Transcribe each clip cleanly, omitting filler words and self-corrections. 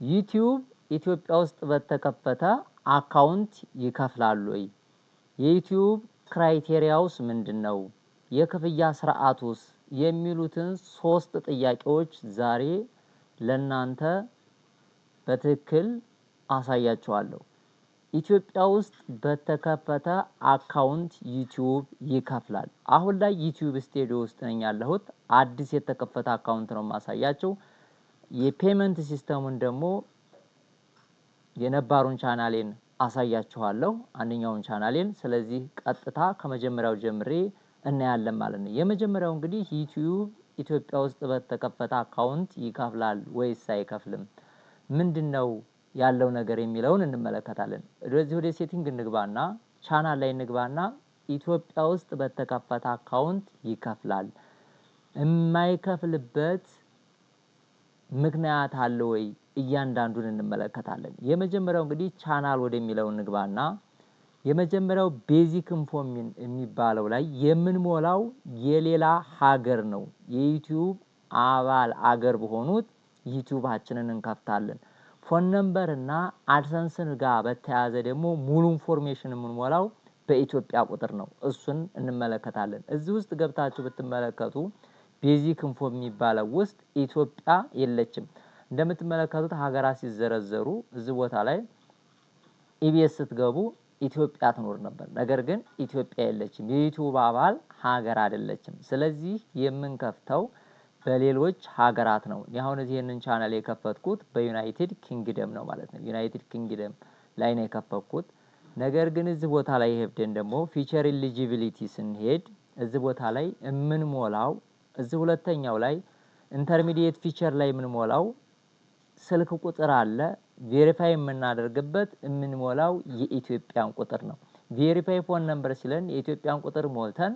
ዩቲዩብ ኢትዮጵያ ውስጥ በተከፈተ አካውንት ይከፍላሉ ወይ? የዩቲዩብ ክራይቴሪያውስ ምንድነው? የክፍያ ስርዓቱስ? የሚሉትን 3 ጥያቄዎች ዛሬ ለናንተ በትክክል አሳያችኋለሁ። ኢትዮጵያ ውስጥ በተከፈተ አካውንት ዩቲዩብ ይከፍላል። አሁን ላይ ዩቲዩብ ስቱዲዮ ውስጥ ነኝ ያለሁት። አዲስ የተከፈተ አካውንት ነው ማሳያችሁ። የፔመንት ሲስተሙን ደግሞ የነባሩን ቻናሌን አሳያችኋለሁ፣ አንደኛውን ቻናሌን። ስለዚህ ቀጥታ ከመጀመሪያው ጀምሬ እናያለን ማለት ነው። የመጀመሪያው እንግዲህ ዩቲዩብ ኢትዮጵያ ውስጥ በተከፈተ አካውንት ይከፍላል ወይስ አይከፍልም? ምንድነው ያለው ነገር የሚለውን እንመለከታለን። ወደ ሴቲንግ እንግባና ቻናል ላይ እንግባና ኢትዮጵያ ውስጥ በተከፈተ አካውንት ይከፍላል፣ የማይከፍልበት ምክንያት አለ ወይ? እያንዳንዱን እንመለከታለን። የመጀመሪያው እንግዲህ ቻናል ወደሚለው እንግባና የመጀመሪያው ቤዚክ ኢንፎርሜሽን የሚባለው ላይ የምንሞላው የሌላ ሀገር ነው። የዩቲዩብ አባል አገር በሆኑት ዩቲዩባችንን እንከፍታለን። ፎን ነምበር እና አድሰንስን ጋር በተያያዘ ደግሞ ሙሉ ኢንፎርሜሽን የምንሞላው በኢትዮጵያ ቁጥር ነው። እሱን እንመለከታለን። እዚህ ውስጥ ገብታችሁ ብትመለከቱ ቤዚክ ኢንፎ የሚባለው ውስጥ ኢትዮጵያ የለችም። እንደምትመለከቱት ሀገራት ሲዘረዘሩ እዚህ ቦታ ላይ ኢቢኤስ ስትገቡ ኢትዮጵያ ትኖር ነበር። ነገር ግን ኢትዮጵያ የለችም። የዩቲዩብ አባል ሀገር አይደለችም። ስለዚህ የምንከፍተው በሌሎች ሀገራት ነው። አሁን ይሄንን ቻናል የከፈትኩት በዩናይትድ ኪንግደም ነው ማለት ነው። ዩናይትድ ኪንግደም ላይ ነው የከፈትኩት። ነገር ግን እዚህ ቦታ ላይ ሄደን ደግሞ ፊቸር ኤሊጂቢሊቲ ስንሄድ እዚህ ቦታ ላይ የምንሞላው እዚህ ሁለተኛው ላይ ኢንተርሚዲየት ፊቸር ላይ የምንሞላው ስልክ ቁጥር አለ። ቬሪፋይ የምናደርግበት የምንሞላው የኢትዮጵያን ቁጥር ነው። ቬሪፋይ ፎን ነምበር ሲለን የኢትዮጵያን ቁጥር ሞልተን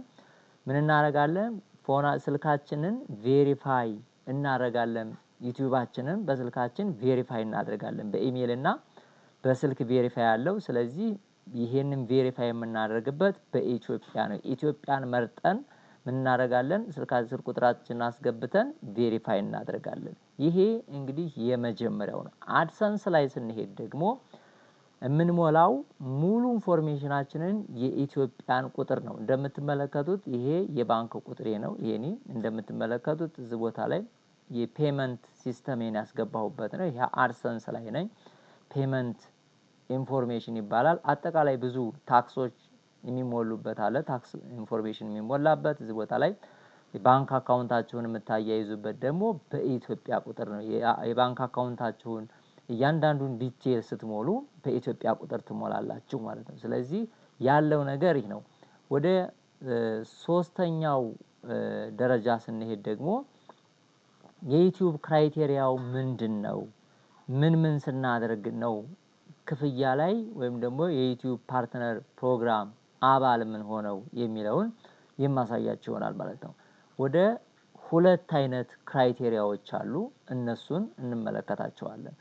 ምን እናደርጋለን? ስልካችንን ቬሪፋይ እናደርጋለን። ዩቲዩባችንን በስልካችን ቬሪፋይ እናደርጋለን። በኢሜል እና በስልክ ቬሪፋይ አለው። ስለዚህ ይሄንን ቬሪፋይ የምናደርግበት በኢትዮጵያ ነው። ኢትዮጵያን መርጠን ምን እናደርጋለን? ስልክ ቁጥራችንን አስገብተን ቬሪፋይ እናደርጋለን። ይሄ እንግዲህ የመጀመሪያው ነው። አድሰንስ ላይ ስንሄድ ደግሞ የምንሞላው ሙሉ ኢንፎርሜሽናችንን የኢትዮጵያን ቁጥር ነው። እንደምትመለከቱት ይሄ የባንክ ቁጥሬ ነው። ይሄኔ እንደምትመለከቱት እዚህ ቦታ ላይ የፔመንት ሲስተሜን ያስገባሁበት ነው። ይሄ አድሰንስ ላይ ነኝ። ፔመንት ኢንፎርሜሽን ይባላል። አጠቃላይ ብዙ ታክሶች የሚሞሉበት አለ። ታክስ ኢንፎርሜሽን የሚሞላበት እዚህ ቦታ ላይ የባንክ አካውንታችሁን የምታያይዙበት ደግሞ በኢትዮጵያ ቁጥር ነው። የባንክ አካውንታችሁን እያንዳንዱን ዲቴል ስትሞሉ በኢትዮጵያ ቁጥር ትሞላላችሁ ማለት ነው። ስለዚህ ያለው ነገር ይህ ነው። ወደ ሶስተኛው ደረጃ ስንሄድ ደግሞ የዩቲዩብ ክራይቴሪያው ምንድነው? ምን ስናደርግ ነው ክፍያ ላይ ወይም ደግሞ የዩቲዩብ ፓርትነር ፕሮግራም አባል ምን ሆነው የሚለውን የማሳያችሁ ይሆናል ማለት ነው። ወደ 2 አይነት ክራይቴሪያዎች አሉ። እነሱን እንመለከታቸዋለን።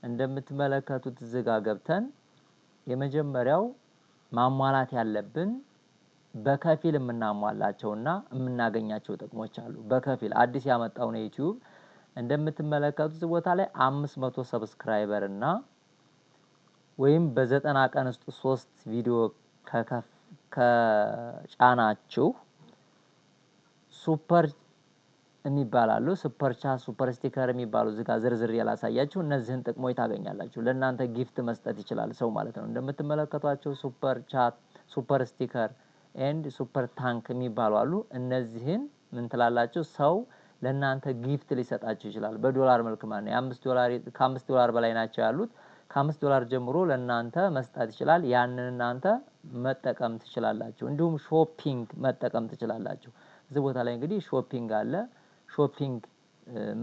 እንደምትመለከቱት እዚህ ጋር ገብተን የመጀመሪያው ማሟላት ያለብን በከፊል የምናሟላቸውና የምናገኛቸው ጥቅሞች አሉ። በከፊል አዲስ ያመጣው ነው ዩቲዩብ። እንደምትመለከቱት እዚህ ቦታ ላይ 500 ሰብስክራይበር እና ወይም በ90 ቀን ውስጥ 3 ቪዲዮ ከጫናችሁ ሱፐር የሚባላሉ ሱፐር ቻት፣ ሱፐር ስቲከር የሚባሉ እዚህ ጋር ዝርዝር ያላሳያችሁ እነዚህን ጥቅሞች ታገኛላችሁ። ለእናንተ ጊፍት መስጠት ይችላል ሰው ማለት ነው። እንደምትመለከቷቸው ሱፐር ቻት፣ ሱፐር ስቲከር ኤንድ ሱፐር ታንክ የሚባሉ አሉ። እነዚህን ምን ትላላችሁ? ሰው ለእናንተ ጊፍት ሊሰጣችሁ ይችላል በዶላር መልክ ማለት ነው። ከ$5 በላይ ናቸው ያሉት። ከ$5 ጀምሮ ለእናንተ መስጠት ይችላል። ያንን እናንተ መጠቀም ትችላላችሁ። እንዲሁም ሾፒንግ መጠቀም ትችላላችሁ። እዚህ ቦታ ላይ እንግዲህ ሾፒንግ አለ። ሾፒንግ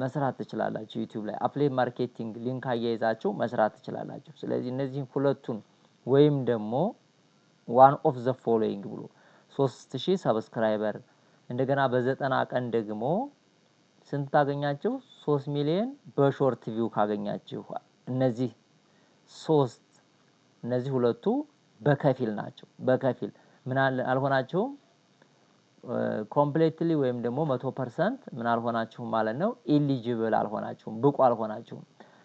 መስራት ትችላላችሁ። ዩቲዩብ ላይ አፍሌት ማርኬቲንግ ሊንክ አያይዛችሁ መስራት ትችላላችሁ። ስለዚህ እነዚህን ሁለቱን ወይም ደግሞ ዋን ኦፍ ዘ ፎሎዊንግ ብሎ 3000 ሰብስክራይበር እንደገና በ90 ቀን ደግሞ ስንት ታገኛችሁ? 3 ሚሊዮን በሾርት ቪው ካገኛችሁ እነዚህ ሁለቱ በከፊል ናቸው። በከፊል ምን አልሆናችሁም ኮምፕሊትሊ ወይም ደግሞ 100% ምን አልሆናችሁም ማለት ነው። ኢሊጂብል አልሆናችሁም፣ ብቁ አልሆናችሁም።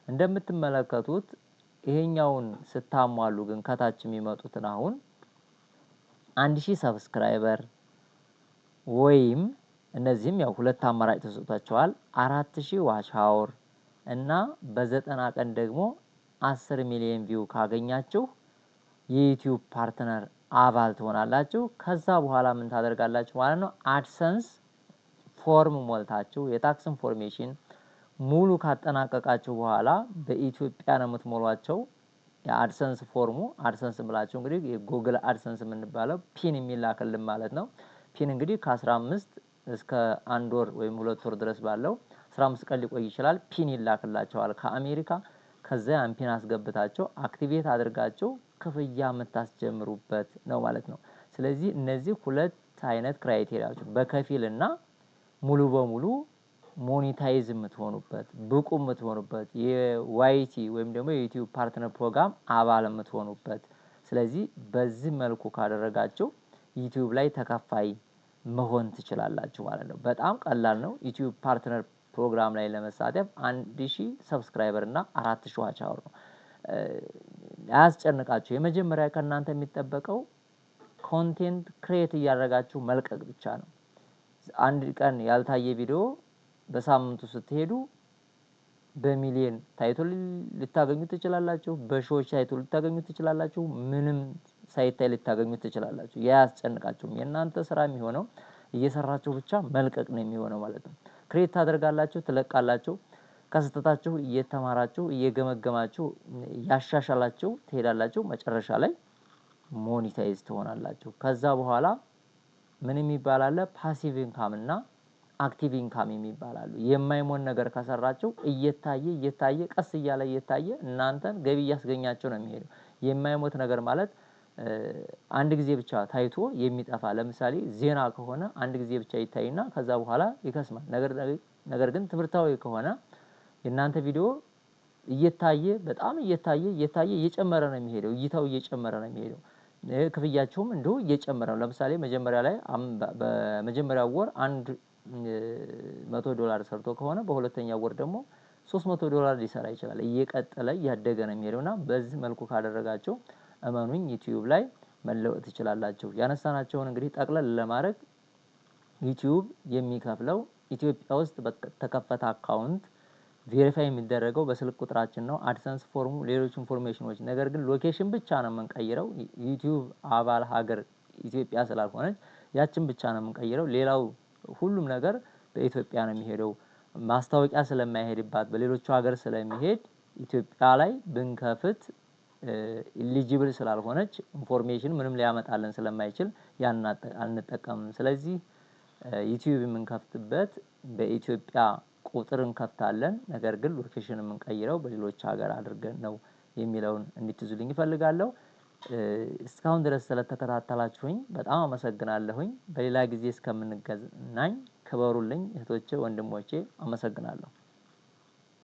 እንደምትመለከቱት ይሄኛውን ስታሟሉ ግን ከታች የሚመጡትን አሁን 1000 ሰብስክራይበር ወይም እነዚህም ያው ሁለት አማራጭ ተሰጥቷቸዋል 4000 ዋች አወር እና በ90 ቀን ደግሞ 10 ሚሊዮን ቪው ካገኛችሁ የዩቲዩብ ፓርትነር አባል ትሆናላችሁ። ከዛ በኋላ ምን ታደርጋላችሁ ማለት ነው? አድሰንስ ፎርም ሞልታችሁ የታክስ ኢንፎርሜሽን ሙሉ ካጠናቀቃችሁ በኋላ በኢትዮጵያ ነው የምትሞሏቸው። የአድሰንስ ፎርሙ አድሰንስ ብላችሁ እንግዲህ የጉግል አድሰንስ የምንባለው ፒን የሚላክልን ማለት ነው። ፒን እንግዲህ ከ15 እስከ 1 ወር ወይም 2 ወር ድረስ ባለው 15 ቀን ሊቆይ ይችላል። ፒን ይላክላቸዋል ከአሜሪካ። ከዛ ያን ፒን አስገብታችሁ አክቲቬት አድርጋችሁ ክፍያ የምታስጀምሩበት ነው ማለት ነው። ስለዚህ እነዚህ ሁለት አይነት ክራይቴሪያዎች በከፊልና ሙሉ በሙሉ ሞኔታይዝ የምትሆኑበት ብቁ የምትሆኑበት የዋይቲ ወይም ደግሞ የዩቲዩብ ፓርትነር ፕሮግራም አባል የምትሆኑበት። ስለዚህ በዚህ መልኩ ካደረጋችሁ ዩቲዩብ ላይ ተከፋይ መሆን ትችላላችሁ ማለት ነው። በጣም ቀላል ነው። ዩቲዩብ ፓርትነር ፕሮግራም ላይ ለመሳተፍ 1000 ሰብስክራይበር እና 4000 ዋች አወር ነው። አያስጨንቃችሁ። የመጀመሪያ ከእናንተ የሚጠበቀው ኮንቴንት ክሬት እያደረጋችሁ መልቀቅ ብቻ ነው። አንድ ቀን ያልታየ ቪዲዮ በሳምንቱ ስትሄዱ በሚሊዮን ታይትል ልታገኙ ትችላላችሁ፣ በሺዎች ታይትል ልታገኙ ትችላላችሁ፣ ምንም ሳይታይ ልታገኙ ትችላላችሁ። ያ አያስጨንቃችሁም። የእናንተ ስራ የሚሆነው እየሰራችሁ ብቻ መልቀቅ ነው የሚሆነው ማለት ነው። ክሬት ታደርጋላችሁ፣ ትለቃላችሁ። ከስህተታችሁ እየተማራችሁ እየገመገማችሁ ያሻሻላችሁ ትሄዳላችሁ። መጨረሻ ላይ ሞኔታይዝ ትሆናላችሁ። ከዛ በኋላ ምን የሚባል አለ? ፓሲቭ ኢንካም እና አክቲቭ ኢንካም የሚባል አሉ። የማይሞን ነገር ከሰራችሁ እየታየ ቀስ እያለ እየታየ እናንተን ገቢ እያስገኛችሁ ነው የሚሄደው። የማይሞት ነገር ማለት አንድ ጊዜ ብቻ ታይቶ የሚጠፋ ለምሳሌ ዜና ከሆነ አንድ ጊዜ ብቻ ይታይና ከዛ በኋላ ይከስማል። ነገር ግን ትምህርታዊ ከሆነ የእናንተ ቪዲዮ እየታየ በጣም እየታየ እየጨመረ ነው የሚሄደው። እይታው እየጨመረ ነው የሚሄደው። ክፍያቸውም እንደው እየጨመረ ነው። ለምሳሌ መጀመሪያ ላይ በመጀመሪያው ወር $100 ሰርቶ ከሆነ በሁለተኛው ወር ደግሞ $300 ሊሰራ ይችላል። እየቀጠለ እያደገ ነው የሚሄደውና በዚህ መልኩ ካደረጋችሁ እመኑኝ ዩቲዩብ ላይ መለወጥ ትችላላችሁ። ያነሳናቸውን እንግዲህ ጠቅለል ለማድረግ ዩቲዩብ የሚከፍለው ኢትዮጵያ ውስጥ በተከፈተ አካውንት ቬሪፋይ የሚደረገው በስልክ ቁጥራችን ነው። አድሰንስ ፎርሙ፣ ሌሎች ኢንፎርሜሽኖች። ነገር ግን ሎኬሽን ብቻ ነው የምንቀይረው። ዩቲዩብ አባል ሀገር ኢትዮጵያ ስላልሆነች ያችን ብቻ ነው የምንቀይረው። ሌላው ሁሉም ነገር በኢትዮጵያ ነው የሚሄደው። ማስታወቂያ ስለማይሄድባት በሌሎቹ ሀገር ስለሚሄድ ኢትዮጵያ ላይ ብንከፍት ኢሊጂብል ስላልሆነች ኢንፎርሜሽን ምንም ሊያመጣልን ስለማይችል ያን አንጠቀምም። ስለዚህ ዩቲዩብ የምንከፍትበት በኢትዮጵያ ቁጥር እንከፍታለን። ነገር ግን ሎኬሽን የምንቀይረው በሌሎች ሀገር አድርገን ነው የሚለውን እንድትይዙልኝ እፈልጋለሁ። እስካሁን ድረስ ስለተከታተላችሁኝ በጣም አመሰግናለሁኝ። በሌላ ጊዜ እስከምንገናኝ ክበሩልኝ እህቶቼ፣ ወንድሞቼ። አመሰግናለሁ።